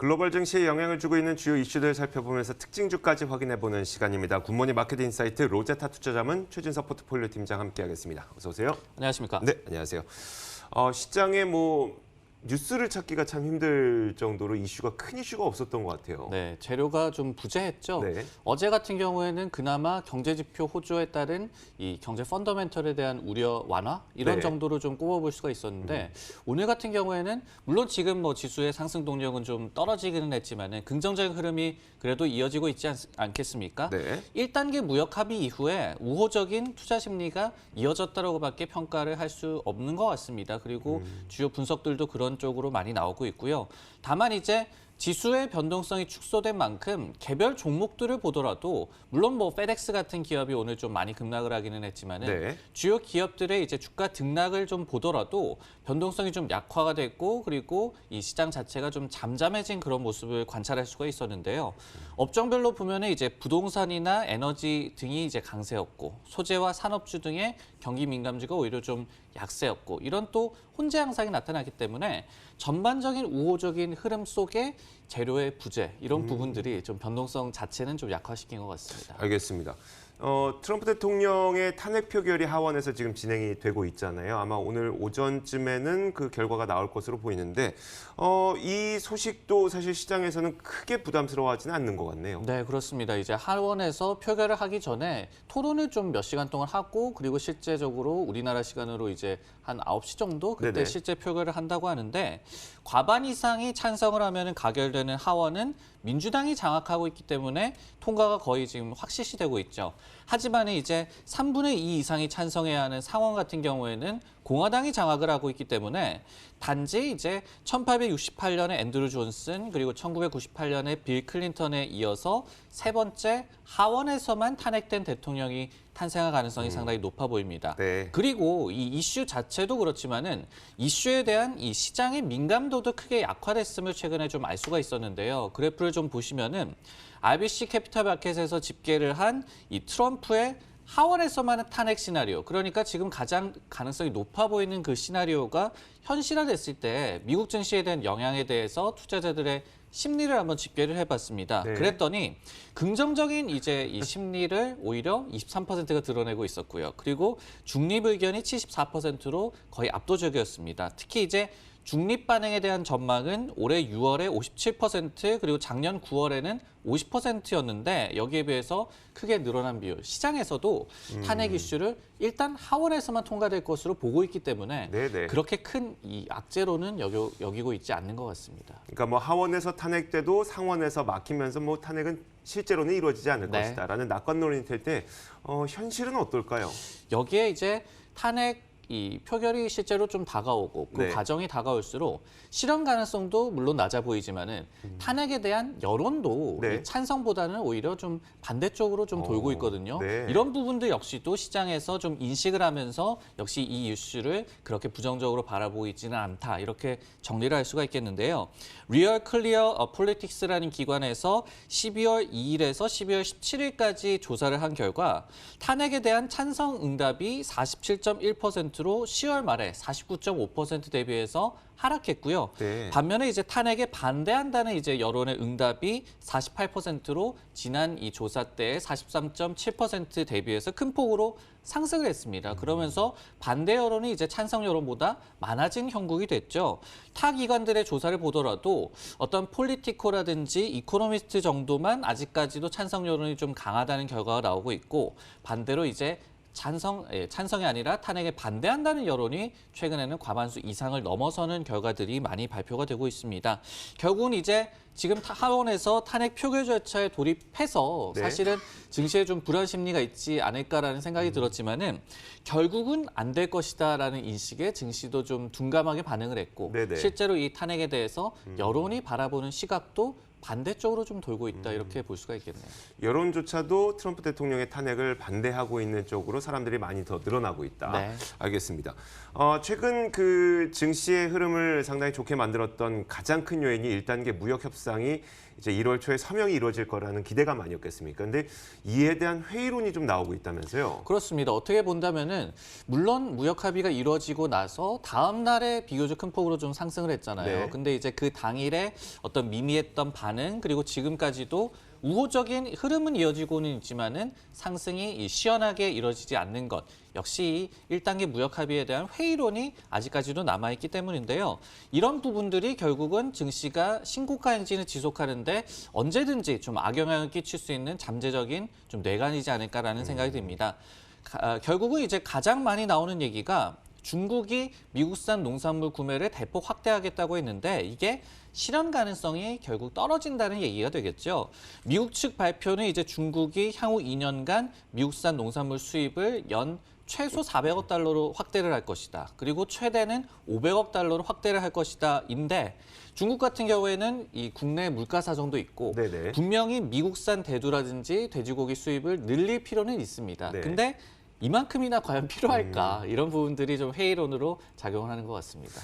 글로벌 증시에 영향을 주고 있는 주요 이슈들 살펴보면서 특징주까지 확인해보는 시간입니다. 굿모닝 마켓 인사이트 로제타 투자자문 최진석 포트폴리오 팀장 함께하겠습니다. 어서 오세요. 안녕하십니까? 네, 안녕하세요. 시장에 뉴스를 찾기가 참 힘들 정도로 큰 이슈가 없었던 것 같아요. 네, 재료가 좀 부재했죠. 네. 어제 같은 경우에는 그나마 경제지표 호조에 따른 이 경제 펀더멘털에 대한 우려 완화 이런 네. 정도로 좀 꼽아볼 수가 있었는데 오늘 같은 경우에는 물론 지금 지수의 상승 동력은 좀 떨어지기는 했지만은 긍정적인 흐름이 그래도 이어지고 있지 않겠습니까? 네. 1단계 무역 합의 이후에 우호적인 투자 심리가 이어졌다라고밖에 평가를 할 수 없는 것 같습니다. 그리고 주요 분석들도 그런 쪽으로 많이 나오고 있고요. 다만 이제 지수의 변동성이 축소된 만큼 개별 종목들을 보더라도 물론 페덱스 같은 기업이 오늘 좀 많이 급락을 하기는 했지만은 네. 주요 기업들의 이제 주가 등락을 좀 보더라도 변동성이 좀 약화가 됐고 그리고 이 시장 자체가 좀 잠잠해진 그런 모습을 관찰할 수가 있었는데요. 업종별로 보면은 이제 부동산이나 에너지 등이 이제 강세였고 소재와 산업주 등의 경기 민감주가 오히려 좀 약세였고 이런 또 혼재 양상이 나타나기 때문에 전반적인 우호적인 흐름 속에 재료의 부재 이런 부분들이 좀 변동성 자체는 좀 약화시킨 것 같습니다. 알겠습니다. 트럼프 대통령의 탄핵 표결이 하원에서 지금 진행이 되고 있잖아요. 아마 오늘 오전쯤에는 그 결과가 나올 것으로 보이는데 이 소식도 사실 시장에서는 크게 부담스러워하지는 않는 것 같네요. 네, 그렇습니다. 이제 하원에서 표결을 하기 전에 토론을 좀 몇 시간 동안 하고 그리고 실제적으로 우리나라 시간으로 이제 한 9시 정도 그때 네네. 실제 표결을 한다고 하는데 과반 이상이 찬성을 하면은 가결되는 하원은 민주당이 장악하고 있기 때문에 통과가 거의 지금 확실시되고 있죠. 하지만 이제 3분의 2 이상이 찬성해야 하는 상원 같은 경우에는 공화당이 장악을 하고 있기 때문에 단지 이제 1868년에 앤드루 존슨 그리고 1998년에 빌 클린턴에 이어서 세 번째 하원에서만 탄핵된 대통령이 탄생할 가능성이 상당히 높아 보입니다. 네. 그리고 이 이슈 자체도 그렇지만은 이슈에 대한 이 시장의 민감도도 크게 약화됐음을 최근에 좀 알 수가 있었는데요. 그래프를 좀 보시면은 RBC 캐피탈 마켓에서 집계를 한 이 트럼프의 하원에서만은 탄핵 시나리오, 그러니까 지금 가장 가능성이 높아 보이는 그 시나리오가 현실화됐을 때 미국 증시에 대한 영향에 대해서 투자자들의 심리를 한번 집계를 해봤습니다. 네. 그랬더니 긍정적인 이제 이 심리를 오히려 23%가 드러내고 있었고요. 그리고 중립 의견이 74%로 거의 압도적이었습니다. 특히 이제 중립 반응에 대한 전망은 올해 6월에 57% 그리고 작년 9월에는 50%였는데 여기에 비해서 크게 늘어난 비율. 시장에서도 탄핵 이슈를 일단 하원에서만 통과될 것으로 보고 있기 때문에 네네. 그렇게 큰 이 악재로는 여기고 있지 않는 것 같습니다. 그러니까 하원에서 탄핵돼도 상원에서 막히면서 탄핵은 실제로는 이루어지지 않을 네. 것이다라는 낙관론이 될 때 현실은 어떨까요? 여기에 이제 탄핵 이 표결이 실제로 좀 다가오고 그 네. 과정이 다가올수록 실현 가능성도 물론 낮아 보이지만은 탄핵에 대한 여론도 네. 이 찬성보다는 오히려 좀 반대쪽으로 좀 돌고 있거든요. 네. 이런 부분들 역시도 시장에서 좀 인식을 하면서 역시 이 이슈를 그렇게 부정적으로 바라보이지는 않다 이렇게 정리를 할 수가 있겠는데요. 리얼 클리어 폴리틱스라는 기관에서 12월 2일에서 12월 17일까지 조사를 한 결과 탄핵에 대한 찬성 응답이 47.1%로 10월 말에 49.5% 대비해서 하락했고요. 네. 반면에 이제 탄핵에 반대한다는 이제 여론의 응답이 48%로 지난 이 조사 때의 43.7% 대비해서 큰 폭으로 상승을 했습니다. 그러면서 반대 여론이 이제 찬성 여론보다 많아진 형국이 됐죠. 타 기관들의 조사를 보더라도 어떤 폴리티코라든지 이코노미스트 정도만 아직까지도 찬성 여론이 좀 강하다는 결과가 나오고 있고 반대로 이제 찬성이 아니라 탄핵에 반대한다는 여론이 최근에는 과반수 이상을 넘어서는 결과들이 많이 발표가 되고 있습니다. 결국은 이제 지금 하원에서 탄핵 표결 절차에 돌입해서 네. 사실은 증시에 좀 불안 심리가 있지 않을까라는 생각이 들었지만은 결국은 안 될 것이다라는 인식에 증시도 좀 둔감하게 반응을 했고 네네. 실제로 이 탄핵에 대해서 여론이 바라보는 시각도 반대쪽으로 좀 돌고 있다 이렇게 볼 수가 있겠네요. 여론조차도 트럼프 대통령의 탄핵을 반대하고 있는 쪽으로 사람들이 많이 더 늘어나고 있다. 네. 알겠습니다. 최근 그 증시의 흐름을 상당히 좋게 만들었던 가장 큰 요인이 1단계 무역 협상이 이제 1월 초에 서명이 이루어질 거라는 기대감 아니었겠습니까? 근데 이에 대한 회의론이 좀 나오고 있다면서요? 그렇습니다. 어떻게 본다면은 물론 무역 합의가 이루어지고 나서 다음 날에 비교적 큰 폭으로 좀 상승을 했잖아요. 네. 근데 이제 그 당일에 어떤 미미했던 반응 그리고 지금까지도 우호적인 흐름은 이어지고는 있지만은 상승이 시원하게 이루어지지 않는 것 역시 1단계 무역 합의에 대한 회의론이 아직까지도 남아있기 때문인데요. 이런 부분들이 결국은 증시가 신고가 행진을 지속하는데 언제든지 좀 악영향을 끼칠 수 있는 잠재적인 좀 뇌관이지 않을까라는 생각이 듭니다. 결국은 이제 가장 많이 나오는 얘기가 중국이 미국산 농산물 구매를 대폭 확대하겠다고 했는데 이게 실현 가능성이 결국 떨어진다는 얘기가 되겠죠. 미국 측 발표는 이제 중국이 향후 2년간 미국산 농산물 수입을 연 최소 400억 달러로 확대를 할 것이다. 그리고 최대는 500억 달러로 확대를 할 것이다. 인데 중국 같은 경우에는 이 국내 물가 사정도 있고 네네. 분명히 미국산 대두라든지 돼지고기 수입을 늘릴 필요는 있습니다. 네. 근데 이만큼이나 과연 필요할까? 이런 부분들이 좀 회의론으로 작용하는 것 같습니다.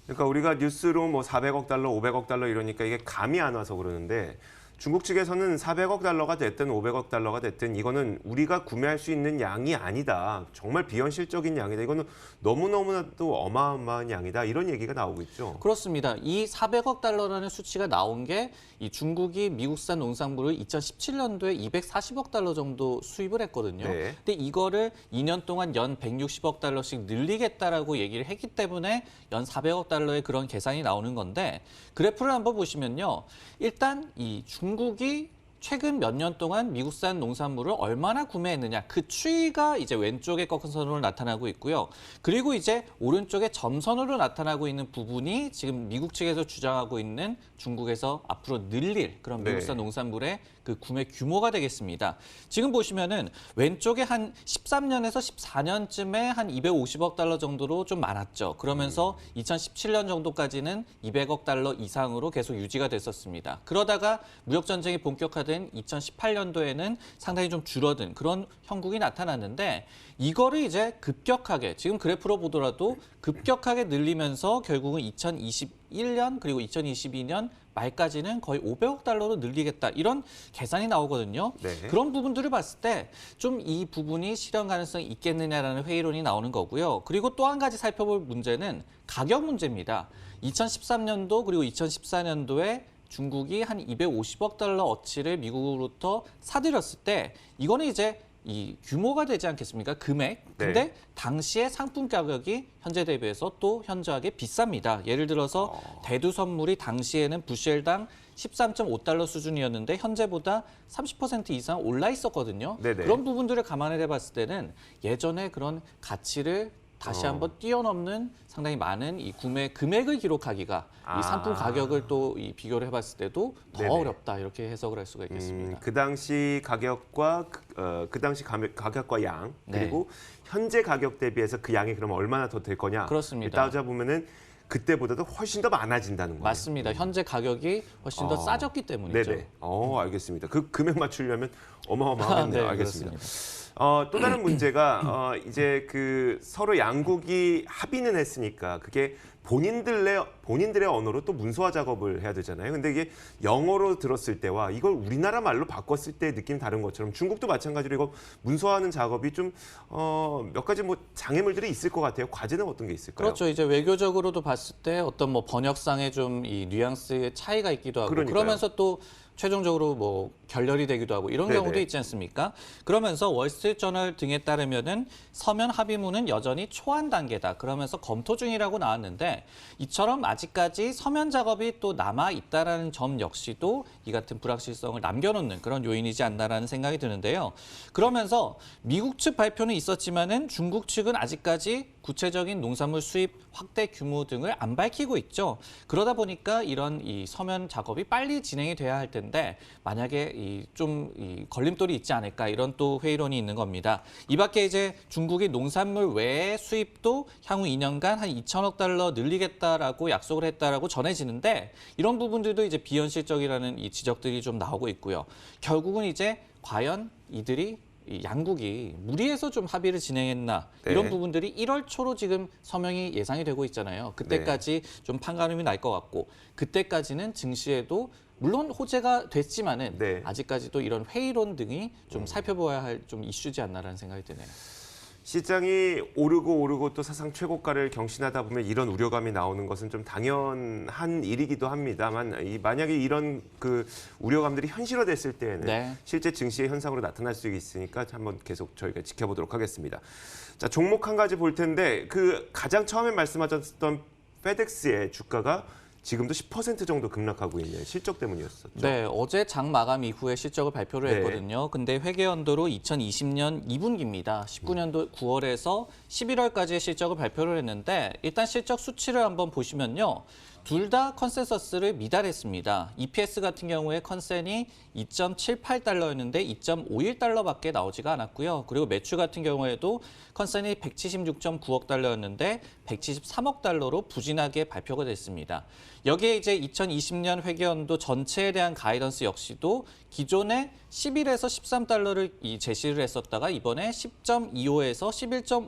그러니까 우리가 뉴스로 뭐 400억 달러, 500억 달러 이러니까 이게 감이 안 와서 그러는데 중국 측에서는 400억 달러가 됐든 500억 달러가 됐든 이거는 우리가 구매할 수 있는 양이 아니다. 정말 비현실적인 양이다. 이거는 너무너무나도 어마어마한 양이다. 이런 얘기가 나오고 있죠. 그렇습니다. 이 400억 달러라는 수치가 나온 게 이 중국이 미국산 농산물을 2017년도에 240억 달러 정도 수입을 했거든요. 네. 근데 이거를 2년 동안 연 160억 달러씩 늘리겠다라고 얘기를 했기 때문에 연 400억 달러의 그런 계산이 나오는 건데 그래프를 한번 보시면요. 일단 이 중국이 최근 몇 년 동안 미국산 농산물을 얼마나 구매했느냐 그 추이가 이제 왼쪽에 꺾은 선으로 나타나고 있고요. 그리고 이제 오른쪽에 점선으로 나타나고 있는 부분이 지금 미국 측에서 주장하고 있는 중국에서 앞으로 늘릴 그런 미국산 네. 농산물의 그 구매 규모가 되겠습니다. 지금 보시면은 왼쪽에 한 13년에서 14년쯤에 한 250억 달러 정도로 좀 많았죠. 그러면서 2017년 정도까지는 200억 달러 이상으로 계속 유지가 됐었습니다. 그러다가 무역 전쟁이 본격화된 2018년도에는 상당히 좀 줄어든 그런 형국이 나타났는데 이거를 이제 급격하게 지금 그래프로 보더라도 급격하게 늘리면서 결국은 2021년 그리고 2022년 말까지는 거의 500억 달러로 늘리겠다 이런 계산이 나오거든요. 네. 그런 부분들을 봤을 때 좀 이 부분이 실현 가능성이 있겠느냐라는 회의론이 나오는 거고요. 그리고 또 한 가지 살펴볼 문제는 가격 문제입니다. 2013년도 그리고 2014년도에 중국이 한 250억 달러 어치를 미국으로부터 사들였을 때 이거는 이제 이 규모가 되지 않겠습니까? 금액. 근데 네. 당시의 상품 가격이 현재 대비해서 또 현저하게 비쌉니다. 예를 들어서 대두 선물이 당시에는 부쉘당 13.5달러 수준이었는데 현재보다 30% 이상 올라 있었거든요. 네네. 그런 부분들을 감안해 봤을 때는 예전에 그런 가치를 다시 한번 뛰어넘는 상당히 많은 이 구매 금액을 기록하기가 이 상품 가격을 또 이 비교를 해봤을 때도 더 네네. 어렵다 이렇게 해석을 할 수가 있겠습니다. 그 당시 가격과 그 당시 가격과 양 네. 그리고 현재 가격 대비해서 그 양이 그러면 얼마나 더 될 거냐? 그렇습니다. 따져 보면은 그때보다도 훨씬 더 많아진다는 거예요. 맞습니다. 현재 가격이 훨씬 더 싸졌기 때문이죠. 네네. 알겠습니다. 그 금액 맞추려면 어마어마하겠네요. 네, 알겠습니다. 그렇습니다. 또 다른 문제가 이제 그 서로 양국이 합의는 했으니까 그게 본인들의 언어로 또 문서화 작업을 해야 되잖아요. 근데 이게 영어로 들었을 때와 이걸 우리나라 말로 바꿨을 때 느낌 다른 것처럼 중국도 마찬가지로 이거 문서화하는 작업이 좀 몇 가지 뭐 장애물들이 있을 것 같아요. 과제는 어떤 게 있을까요? 그렇죠. 이제 외교적으로도 봤을 때 어떤 뭐 번역상의 좀 이 뉘앙스의 차이가 있기도 하고 그러니까요. 그러면서 또 최종적으로 뭐 결렬이 되기도 하고 이런 네네. 경우도 있지 않습니까? 그러면서 월스트리트저널 등에 따르면은 서면 합의문은 여전히 초안 단계다. 그러면서 검토 중이라고 나왔는데 이처럼 아직까지 서면 작업이 또 남아 있다라는 점 역시도 이 같은 불확실성을 남겨놓는 그런 요인이지 않나라는 생각이 드는데요. 그러면서 미국 측 발표는 있었지만은 중국 측은 아직까지 구체적인 농산물 수입 확대 규모 등을 안 밝히고 있죠. 그러다 보니까 이런 이 서면 작업이 빨리 진행이 돼야 할 텐데 만약에 이 걸림돌이 있지 않을까 이런 또 회의론이 있는 겁니다. 이 밖에 이제 중국이 농산물 외의 수입도 향후 2년간 한 2천억 달러 늘리겠다라고 약속을 했다라고 전해지는데 이런 부분들도 이제 비현실적이라는 이 지적들이 좀 나오고 있고요. 결국은 이제 과연 이들이 이 양국이 무리해서 좀 합의를 진행했나 네. 이런 부분들이 1월 초로 지금 서명이 예상이 되고 있잖아요. 그때까지 좀 판가름이 날 것 같고 그때까지는 증시에도 물론 호재가 됐지만은 네. 아직까지도 이런 회의론 등이 좀 살펴봐야 할 좀 이슈지 않나라는 생각이 드네요. 시장이 오르고 또 사상 최고가를 경신하다 보면 이런 우려감이 나오는 것은 좀 당연한 일이기도 합니다만 만약에 이런 그 우려감들이 현실화됐을 때에는 네. 실제 증시의 현상으로 나타날 수 있으니까 한번 계속 저희가 지켜보도록 하겠습니다. 자, 종목 한 가지 볼 텐데 그 가장 처음에 말씀하셨던 페덱스의 주가가 지금도 10% 정도 급락하고 있는 실적 때문이었었죠. 네, 어제 장 마감 이후에 실적을 발표를 네. 했거든요. 근데 회계연도로 2020년 2분기입니다. 19년도 9월에서 11월까지의 실적을 발표를 했는데 일단 실적 수치를 한번 보시면요. 둘 다 컨센서스를 미달했습니다. EPS 같은 경우에 컨센이 2.78달러였는데 2.51달러밖에 나오지가 않았고요. 그리고 매출 같은 경우에도 컨센이 176.9억 달러였는데 173억 달러로 부진하게 발표가 됐습니다. 여기에 이제 2020년 회계연도 전체에 대한 가이던스 역시도 기존에 11에서 13달러를 제시를 했었다가 이번에 10.25에서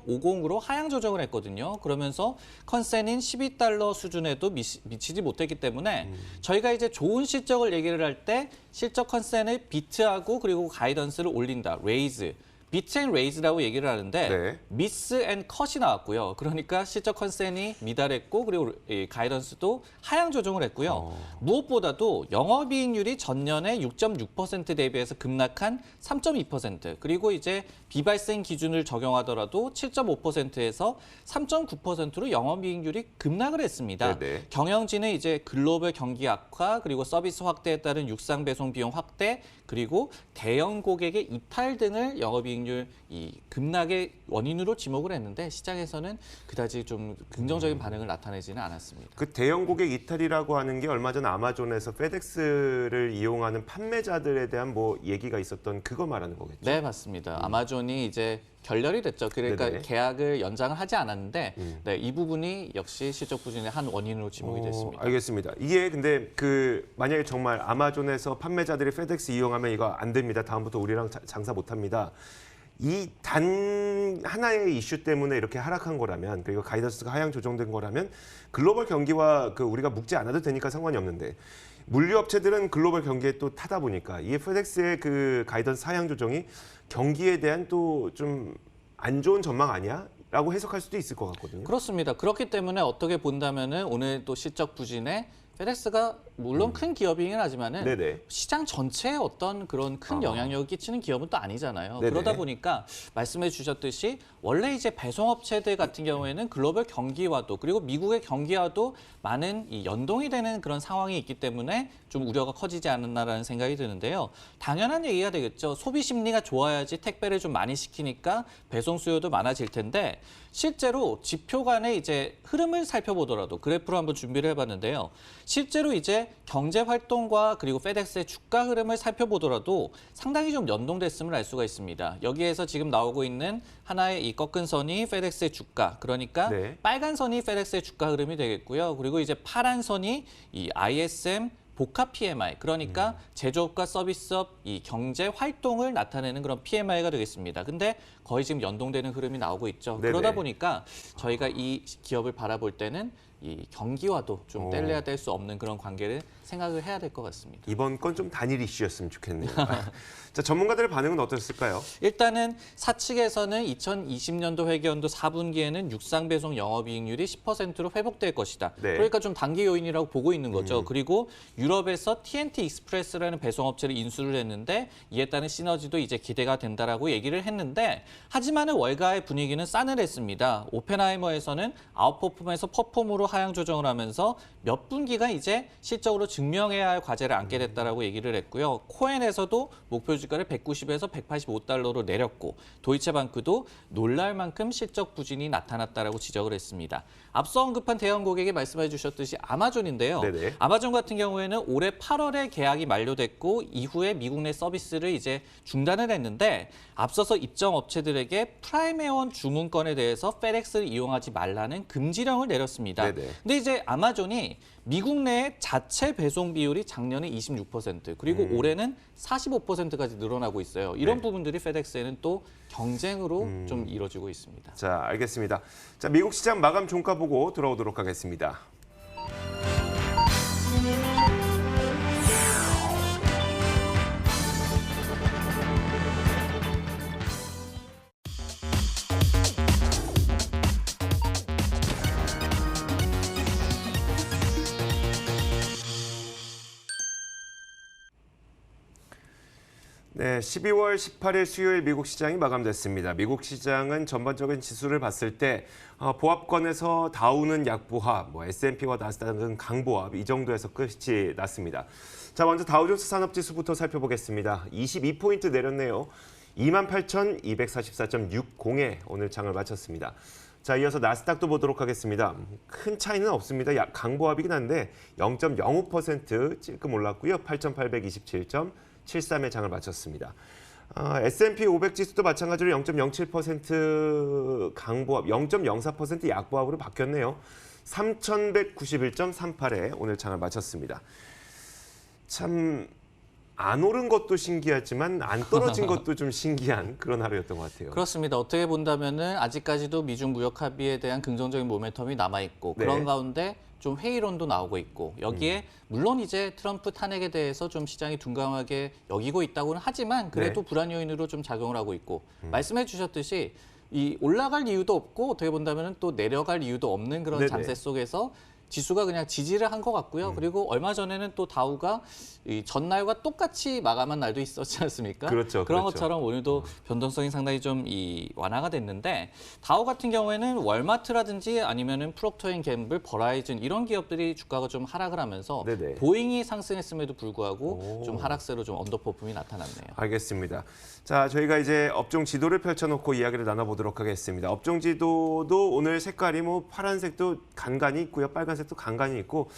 11.50으로 하향 조정을 했거든요. 그러면서 컨센인 12달러 수준에도 미치지 못했기 때문에 저희가 이제 좋은 실적을 얘기를 할 때 실적 컨센을 비트하고 그리고 가이던스를 올린다. 레이즈. 비트 앤 레이즈라고 얘기를 하는데 네. 미스 앤 컷이 나왔고요. 그러니까 실적 컨센이 미달했고 그리고 가이던스도 하향 조정을 했고요. 무엇보다도 영업이익률이 전년에 6.6% 대비해서 급락한 3.2% 그리고 이제 비발생 기준을 적용하더라도 7.5%에서 3.9%로 영업이익률이 급락을 했습니다. 네네. 경영진은 이제 글로벌 경기 악화 그리고 서비스 확대에 따른 육상 배송 비용 확대 그리고 대형 고객의 이탈 등을 영업이익률 급락의 원인으로 지목을 했는데 시장에서는 그다지 좀 긍정적인 반응을 나타내지는 않았습니다. 그 대형 고객 이탈이라고 하는 게 얼마 전 아마존에서 페덱스를 이용하는 판매자들에 대한 뭐 얘기가 있었던 그거 말하는 거겠죠? 네, 맞습니다. 아마존이 이제 결렬이 됐죠. 그러니까 네네. 계약을 연장을 하지 않았는데 네, 이 부분이 역시 실적 부진의 한 원인으로 지목이 됐습니다. 알겠습니다. 이게 근데 그 만약에 정말 아마존에서 판매자들이 페덱스 이용하면 이거 안 됩니다. 다음부터 우리랑 장사 못 합니다. 이 단 하나의 이슈 때문에 이렇게 하락한 거라면 그리고 가이던스가 하향 조정된 거라면 글로벌 경기와 그 우리가 묶지 않아도 되니까 상관이 없는데 물류업체들은 글로벌 경기에 또 타다 보니까 이 페덱스의 그 가이던스 하향 조정이 경기에 대한 또 좀 안 좋은 전망 아니야? 라고 해석할 수도 있을 것 같거든요. 그렇습니다. 그렇기 때문에 어떻게 본다면은 오늘 또 실적 부진에 페덱스가 물론 큰 기업이긴 하지만은 네네. 시장 전체에 어떤 그런 큰 영향력을 끼치는 기업은 또 아니잖아요. 네네. 그러다 보니까 말씀해 주셨듯이 원래 이제 배송업체들 같은 경우에는 글로벌 경기와도 그리고 미국의 경기와도 많은 이 연동이 되는 그런 상황이 있기 때문에 좀 우려가 커지지 않았나라는 생각이 드는데요. 당연한 얘기가 되겠죠. 소비 심리가 좋아야지 택배를 좀 많이 시키니까 배송 수요도 많아질 텐데 실제로 지표 간의 이제 흐름을 살펴보더라도 그래프로 한번 준비를 해봤는데요. 실제로 이제 경제 활동과 그리고 페덱스의 주가 흐름을 살펴보더라도 상당히 좀 연동됐음을 알 수가 있습니다. 여기에서 지금 나오고 있는 하나의 이 꺾은 선이 페덱스의 주가, 그러니까 네. 빨간 선이 페덱스의 주가 흐름이 되겠고요. 그리고 이제 파란 선이 이 ISM 복합 PMI, 그러니까 제조업과 서비스업 이 경제 활동을 나타내는 그런 PMI가 되겠습니다. 근데 거의 지금 연동되는 흐름이 나오고 있죠. 네네. 그러다 보니까 저희가 이 기업을 바라볼 때는 이 경기와도 좀 뗄래야 뗄 수 없는 그런 관계를 생각을 해야 될 것 같습니다. 이번 건 좀 단일 이슈였으면 좋겠네요. 자, 전문가들의 반응은 어땠을까요? 일단은 사측에서는 2020년도 회계연도 4분기에는 육상 배송 영업이익률이 10%로 회복될 것이다. 네. 그러니까 좀 단기 요인이라고 보고 있는 거죠. 그리고 유럽에서 TNT 익스프레스라는 배송업체를 인수를 했는데 이에 따른 시너지도 이제 기대가 된다라고 얘기를 했는데 하지만은 월가의 분위기는 싸늘했습니다. 오펜하이머에서는 아웃퍼폼에서 퍼폼으로 하향 조정을 하면서 몇 분기가 이제 실적으로 증명해야 할 과제를 안게 됐다라고 얘기를 했고요. 코엔에서도 목표 주가를 190에서 185달러로 내렸고 도이체방크도 놀랄 만큼 실적 부진이 나타났다라고 지적을 했습니다. 앞서 언급한 대형 고객이 말씀해 주셨듯이 아마존인데요. 네네. 아마존 같은 경우에는 테슬라는 올해 8월에 계약이 만료됐고 이후에 미국 내 서비스를 이제 중단을 했는데 앞서서 입점 업체들에게 프라임회원 주문권에 대해서 페덱스를 이용하지 말라는 금지령을 내렸습니다. 네네. 근데 이제 아마존이 미국 내 자체 배송 비율이 작년에 26% 그리고 올해는 45%까지 늘어나고 있어요. 이런 네. 부분들이 페덱스에는 또 경쟁으로 좀 이뤄지고 있습니다. 자, 알겠습니다. 자, 미국 시장 마감 종가 보고 돌아오도록 하겠습니다. 네, 12월 18일 수요일 미국 시장이 마감됐습니다. 미국 시장은 전반적인 지수를 봤을 때 보합권에서 다우는 약보합, S&P와 나스닥은 강보합 이 정도에서 끝이 났습니다. 자, 먼저 다우존스 산업지수부터 살펴보겠습니다. 22포인트 내렸네요. 28,244.60에 오늘 장을 마쳤습니다. 자, 이어서 나스닥도 보도록 하겠습니다. 큰 차이는 없습니다. 강보합이긴 한데 0.05% 찔끔 올랐고요. 8,827.73의 장을 마쳤습니다. S&P 500 지수도 마찬가지로 0.07% 강보합, 0.04% 약보합으로 바뀌었네요. 3,191.38에 오늘 장을 마쳤습니다. 참 안 오른 것도 신기하지만 안 떨어진 것도 좀 신기한 그런 하루였던 것 같아요. 그렇습니다. 어떻게 본다면은 아직까지도 미중 무역 합의에 대한 긍정적인 모멘텀이 남아 있고 네. 그런 가운데 좀 회의론도 나오고 있고 여기에 물론 이제 트럼프 탄핵에 대해서 좀 시장이 둔감하게 여기고 있다고는 하지만 그래도 네. 불안 요인으로 좀 작용을 하고 있고 말씀해 주셨듯이 이 올라갈 이유도 없고 어떻게 본다면은 또 내려갈 이유도 없는 그런 네네. 장세 속에서 지수가 그냥 지지를 한 것 같고요. 그리고 얼마 전에는 또 다우가 이 전날과 똑같이 마감한 날도 있었지 않습니까? 그렇죠, 그런 그렇죠. 것처럼 오늘도 변동성이 상당히 좀 완화가 됐는데 다우 같은 경우에는 월마트라든지 아니면은 프록터앤갬블, 버라이즌 이런 기업들이 주가가 좀 하락을 하면서 네네. 보잉이 상승했음에도 불구하고 오. 좀 하락세로 좀 언더퍼폼이 나타났네요. 알겠습니다. 자, 저희가 이제 업종 지도를 펼쳐놓고 이야기를 나눠보도록 하겠습니다. 업종 지도도 오늘 색깔이 파란색도 간간히 있고요, 빨간색도 간간히 있고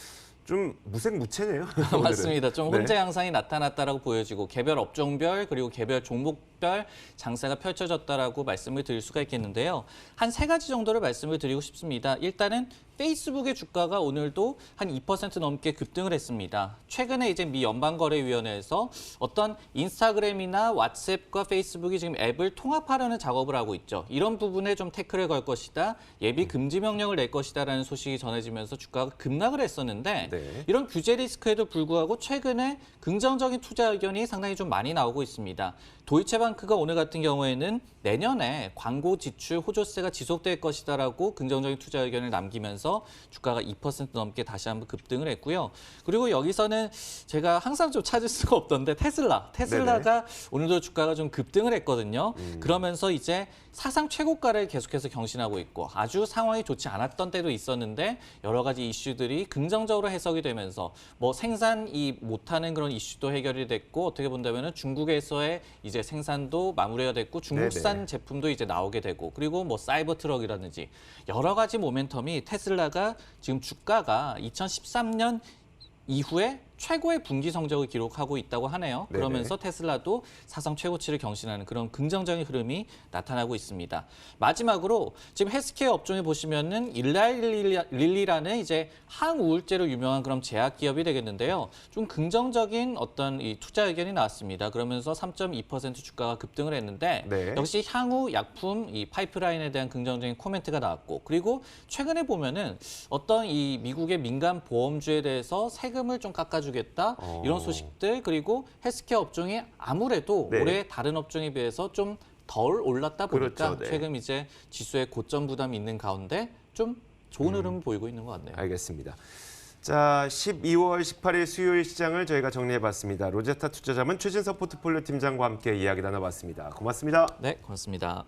좀 무색무채네요. 오늘은. 맞습니다. 좀 네. 혼재 양상이 나타났다라고 보여지고 개별 업종별 그리고 개별 종목별 장세가 펼쳐졌다라고 말씀을 드릴 수가 있겠는데요. 한 세 가지 정도를 말씀을 드리고 싶습니다. 일단은 페이스북의 주가가 오늘도 한 2% 넘게 급등을 했습니다. 최근에 이제 미 연방거래위원회에서 어떤 인스타그램이나 왓츠앱과 페이스북이 지금 앱을 통합하려는 작업을 하고 있죠. 이런 부분에 좀 태클을 걸 것이다. 예비 금지 명령을 낼 것이다라는 소식이 전해지면서 주가가 급락을 했었는데 네. 이런 규제 리스크에도 불구하고 최근에 긍정적인 투자 의견이 상당히 좀 많이 나오고 있습니다. 도이체방크가 오늘 같은 경우에는 내년에 광고 지출 호조세가 지속될 것이다라고 긍정적인 투자 의견을 남기면서 주가가 2% 넘게 다시 한번 급등을 했고요. 그리고 여기서는 제가 항상 좀 찾을 수가 없던데 테슬라가 오늘도 주가가 좀 급등을 했거든요. 그러면서 이제 사상 최고가를 계속해서 경신하고 있고 아주 상황이 좋지 않았던 때도 있었는데 여러 가지 이슈들이 긍정적으로 해석이 되면서 생산이 못하는 그런 이슈도 해결이 됐고 어떻게 본다면은 중국에서의 이제 생산도 마무리가 됐고 중국산 제품도 이제 나오게 되고 그리고 사이버 트럭이라든지 여러 가지 모멘텀이 테슬라가 지금 주가가 2013년 이후에 최고의 분기 성적을 기록하고 있다고 하네요. 네네. 그러면서 테슬라도 사상 최고치를 경신하는 그런 긍정적인 흐름이 나타나고 있습니다. 마지막으로 지금 헬스케어 업종에 보시면은 일라일릴리라는 이제 항우울제로 유명한 그런 제약 기업이 되겠는데요. 좀 긍정적인 어떤 이 투자 의견이 나왔습니다. 그러면서 3.2% 주가가 급등을 했는데 네. 역시 향후 약품 이 파이프라인에 대한 긍정적인 코멘트가 나왔고 그리고 최근에 보면은 어떤 이 미국의 민간 보험주에 대해서 세금을 좀 깎아주겠다 이런 소식들 그리고 헬스케어 업종이 아무래도 네. 올해 다른 업종에 비해서 좀 덜 올랐다 보니까 그렇죠, 네. 최근 이제 지수의 고점 부담이 있는 가운데 좀 좋은 흐름을 보이고 있는 것 같네요. 알겠습니다. 자, 12월 18일 수요일 시장을 저희가 정리해봤습니다. 로제타 투자자문 최진석 포트폴리오 팀장과 함께 이야기 나눠봤습니다. 고맙습니다. 네, 고맙습니다.